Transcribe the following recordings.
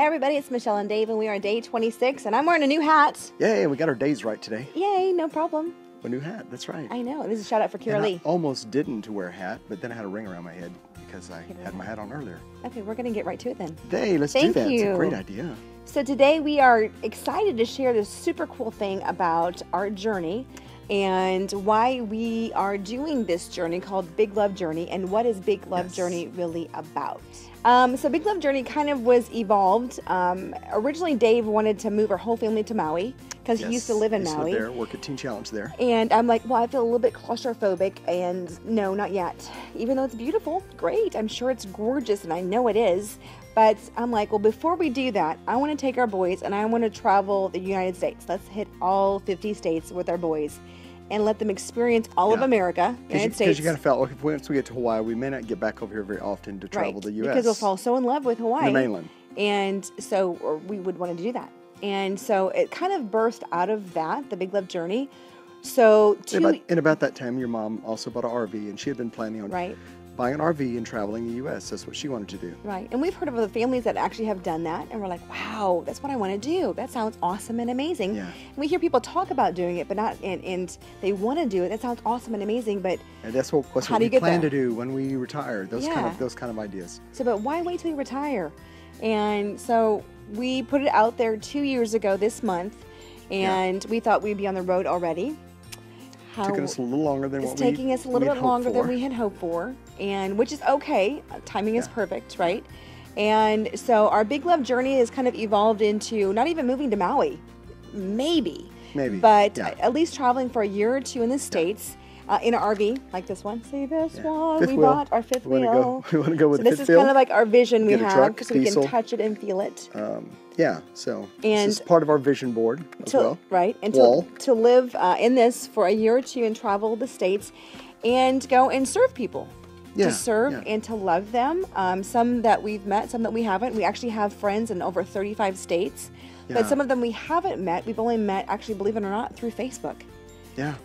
Hey everybody, it's Michelle and Dave, and we are day 26, and I'm wearing a new hat. Yay, we got our days right today. Yay, no problem. A new hat, that's right. I know. This is a shout out for Kira Lee. I almost didn't wear a hat, but then I had a ring around my head because I had my hat on earlier. Okay, we're going to get right to it then. Hey, let's do that. It's a great idea. So today we are excited to share this super cool thing about our journey and why we are doing this journey called BigLove Journey, and what is BigLove Journey really about. So BigLove Journey kind of was evolved. Originally Dave wanted to move our whole family to Maui because he used to live in Maui. There, work at Teen Challenge there. And I'm like, well, I feel a little bit claustrophobic, and no, not yet. Even though it's beautiful, great, I'm sure it's gorgeous, and I know it is. But I'm like, well, before we do that, I want to take our boys and I want to travel the United States. Let's hit all 50 states with our boys and let them experience all of America, United States. Because you kind of felt like once we get to Hawaii, we may not get back over here very often to travel the U.S. Because we'll fall so in love with Hawaii. The mainland. And so we would want to do that. And so it kind of burst out of that, the BigLove Journey. So in about that time, your mom also bought an RV, and she had been planning on buying an RV and traveling the U.S. That's what she wanted to do. Right. And we've heard of other families that actually have done that, and we're like, wow, that's what I want to do. That sounds awesome and amazing. Yeah. And we hear people talk about doing it, but not, and they want to do it. That sounds awesome and amazing, but and that's what we plan to do when we retire. Those kind of ideas. So, but why wait till you retire? And so we put it out there 2 years ago this month, and we thought we'd be on the road already. Taking us a little longer than it's taking us a little bit longer than we had hoped for, and which is okay. Timing is perfect, right? And so our BigLove Journey has kind of evolved into not even moving to Maui, maybe, but at least traveling for a year or two in the States in an RV like this one. See this one? We bought our fifth wheel. We want to go with so this is kind of like our vision we have, so we can touch it and feel it. So this is part of our vision board as well. Right, and to live in this for a year or two and travel the States and go and serve people. To serve and to love them. Some that we've met, some that we haven't. We actually have friends in over 35 states, but some of them we haven't met. We've only met, actually, believe it or not, through Facebook. Yeah.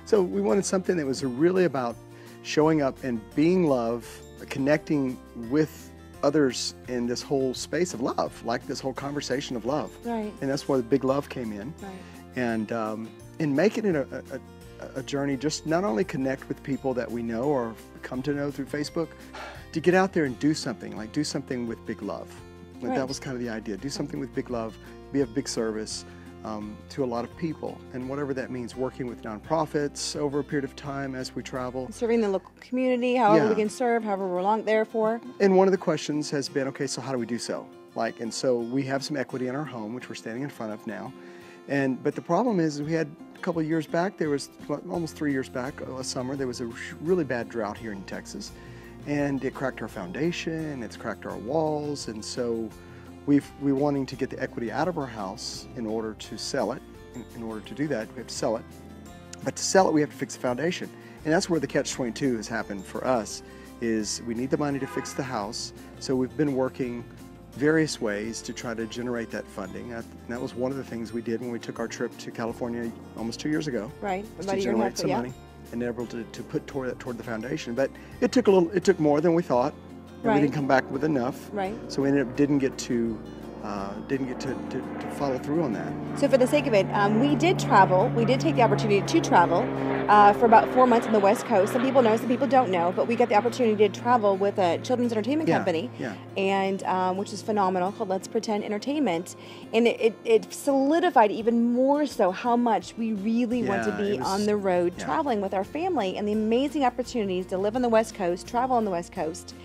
So we wanted something that was really about showing up and being love, connecting with others in this whole space of love, like this whole conversation of love. Right. And that's where the big love came in. Right. And in making it a journey, just not only connect with people that we know or come to know through Facebook, to get out there and do something, like do something with big love. Like that was kind of the idea. Do something with big love, be of big service to a lot of people, and whatever that means, working with nonprofits over a period of time as we travel. Serving the local community, however we can serve, however we're long there for. And one of the questions has been, okay, so how do we do so? And so we have some equity in our home, which we're standing in front of now. But the problem is, we had a couple of years back, there was almost 3 years back, a summer, there was a really bad drought here in Texas. And it cracked our foundation, it's cracked our walls, and so we're wanting to get the equity out of our house in order to sell it. In order to do that, we have to sell it. But to sell it, we have to fix the foundation. And that's where the catch-22 has happened for us, is we need the money to fix the house. So we've been working various ways to try to generate that funding. And that was one of the things we did when we took our trip to California almost 2 years ago. Right, about a year and a half ago, money and able to put toward the foundation. But it took more than we thought. And we didn't come back with enough. Right. So we ended up didn't get to follow through on that. So for the sake of it, we did travel. We did take the opportunity to travel for about 4 months on the West Coast. Some people know, some people don't know, but we got the opportunity to travel with a children's entertainment company, and which is phenomenal, called Let's Pretend Entertainment. And it solidified even more so how much we really want to be on the road traveling with our family, and the amazing opportunities to live on the West Coast, travel on the West Coast,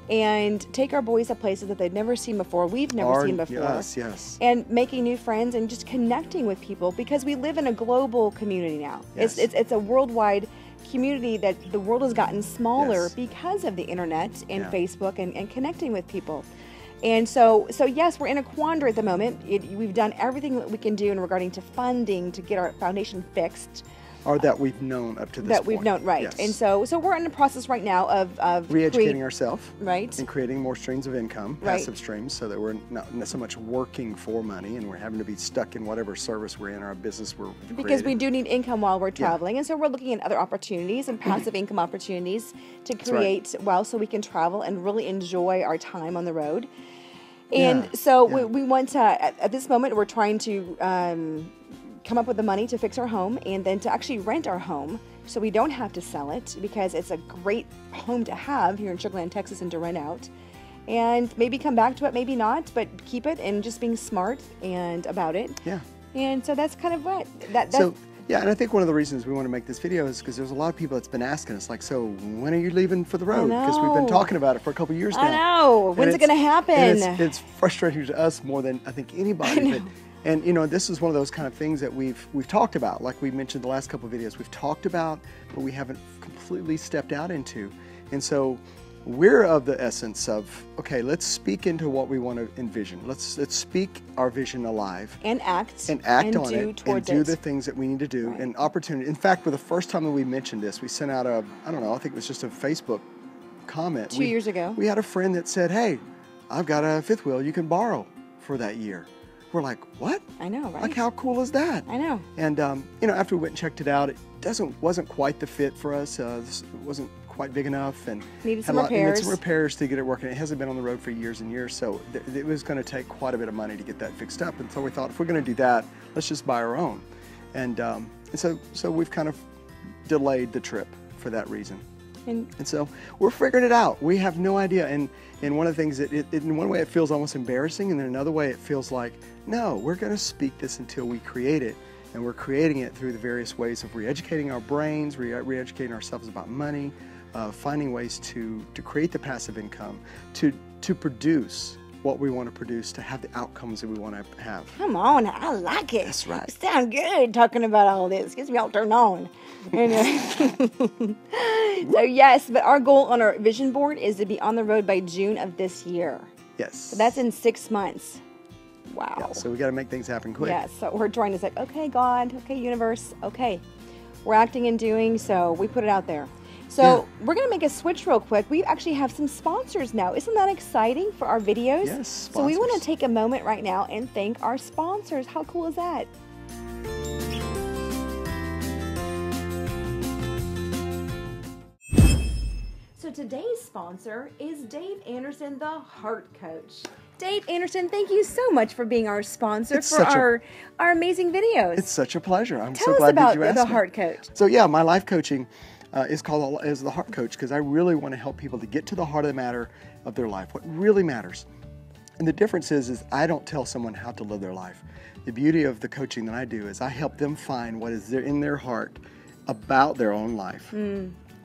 and take our boys to places that they've never seen before, we've never seen before. Yes. And making new friends and just connecting with people, because we live in a global community now. Yes. It's a worldwide community that the world has gotten smaller because of the internet and Facebook and connecting with people. And so yes, we're in a quandary at the moment. We've done everything that we can do in regarding to funding to get our foundation fixed. Or that we've known up to this point. That we've known, right. Yes. And so we're in the process right now of re-educating ourselves. Right. And creating more streams of income, passive streams, so that we're not so much working for money and we're having to be stuck in whatever service we're in or our business we're creating. Because we do need income while we're traveling. And so we're looking at other opportunities and passive income opportunities to create wealth so we can travel and really enjoy our time on the road. And so we want to, at this moment, we're trying to come up with the money to fix our home and then to actually rent our home so we don't have to sell it, because it's a great home to have here in Sugar Land, Texas, and to rent out. And maybe come back to it, maybe not, but keep it and just being smart and about it. Yeah. And so that's kind of what. Yeah, and I think one of the reasons we want to make this video is because there's a lot of people that's been asking us, like, so when are you leaving for the road? Because we've been talking about it for a couple of years now. I know. When's it going to happen? It's frustrating to us more than I think anybody. And you know, this is one of those kind of things that we've talked about, like we mentioned the last couple of videos. We've talked about, but we haven't completely stepped out into. And so we're of the essence of, okay, let's speak into what we want to envision. Let's speak our vision alive. And act on it. And do the things that we need to do. Right. And opportunity. In fact, for the first time that we mentioned this, we sent out a, I don't know, I think it was just a Facebook comment. 2 years ago. We had a friend that said, hey, I've got a fifth wheel you can borrow for that year. We're like, what? I know, right? Like, how cool is that? I know. And, you know, after we went and checked it out, it wasn't quite the fit for us. It wasn't quite big enough, and needed some repairs. Needed some repairs to get it working. It hasn't been on the road for years and years, so it was going to take quite a bit of money to get that fixed up. And so we thought, if we're going to do that, let's just buy our own. And so we've kind of delayed the trip for that reason. And so we're figuring it out. We have no idea. And one of the things that in one way it feels almost embarrassing, and in another way it feels like, no, we're going to speak this until we create it. And we're creating it through the various ways of re-educating our brains, re-educating ourselves about money, finding ways to create the passive income, to produce what we want to produce, to have the outcomes that we want to have. Come on, I like it. That's right. You sound good talking about all this. Gets me all turned on. So yes, but our goal on our vision board is to be on the road by June of this year. Yes. So that's in 6 months. Wow. Yeah, so we got to make things happen quick. Yes, so we're trying to say, okay, God, okay, universe, okay. We're acting and doing, so we put it out there. So we're going to make a switch real quick. We actually have some sponsors now. Isn't that exciting for our videos? Yes, sponsors. So we want to take a moment right now and thank our sponsors. How cool is that? So today's sponsor is Dave Anderson, the Heart Coach. Dave Anderson, thank you so much for being our sponsor for our amazing videos. It's such a pleasure. I'm Tell so glad that you asked me. Tell us about the Heart Coach. So yeah, my life coaching is called the Heart Coach, because I really want to help people to get to the heart of the matter of their life, what really matters. And the difference is I don't tell someone how to live their life. The beauty of the coaching that I do is I help them find what is in their heart about their own life.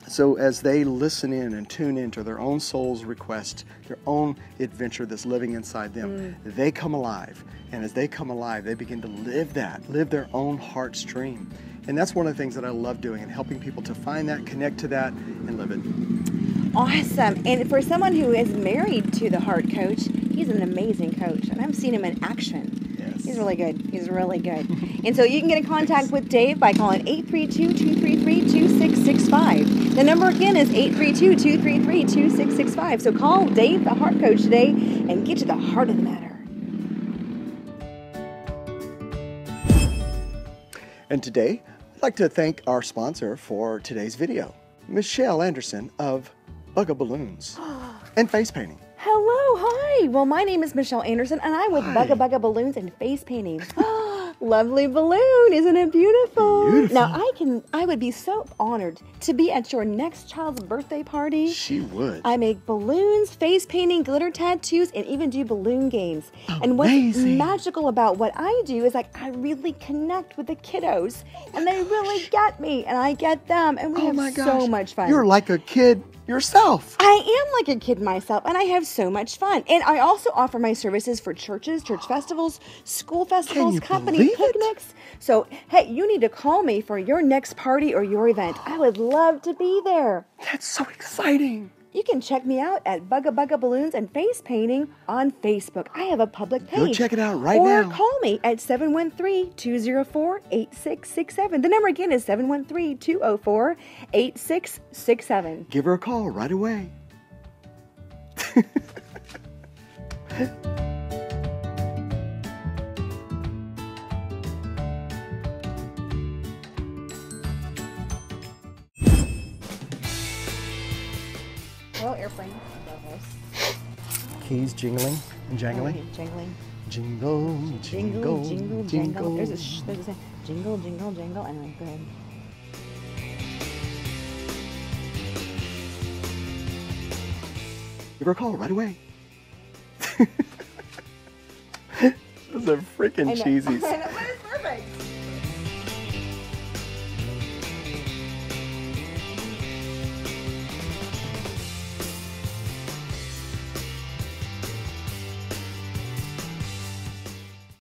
So as they listen in and tune into their own soul's request, their own adventure that's living inside them, they come alive. And as they come alive, they begin to live their own heart stream. And that's one of the things that I love doing, and helping people to find that, connect to that, and live it. Awesome. And for someone who is married to the Heart Coach, he's an amazing coach. And I've seen him in action. Yes. He's really good. He's really good. And so you can get in contact with Dave by calling 832-233-2665. The number again is 832-233-2665. So call Dave, the Heart Coach, today and get to the heart of the matter. And today, I'd like to thank our sponsor for today's video, Michelle Anderson of Bugga Balloons and Face Painting. Hello, hi. Well, my name is Michelle Anderson, and I'm with Bugga Balloons and Face Painting. Lovely balloon, isn't it beautiful? Beautiful. Now, I would be so honored to be at your next child's birthday party. She would. I make balloons, face painting, glitter tattoos, and even do balloon games. Amazing. And what's magical about what I do is like I really connect with the kiddos, and they really get me, and I get them, and we have so much fun. You're like a kid yourself. I am like a kid myself, and I have so much fun. And I also offer my services for churches, church festivals, school festivals, company picnics. So, hey, you need to call me for your next party or your event. I would love to be there. That's so exciting. You can check me out at Bugga Balloons and Face Painting on Facebook. I have a public page. Go check it out right now. Or call me at 713-204-8667. The number again is 713-204-8667. Give her a call right away. Hello, airplane. keys jingling and jangling. Jangling. Jingle, jingle, jingle, jingle. There's a saying. Jingle, jingle, jingle. Anyway, go ahead. Give her a call right away. Those are freaking cheesy.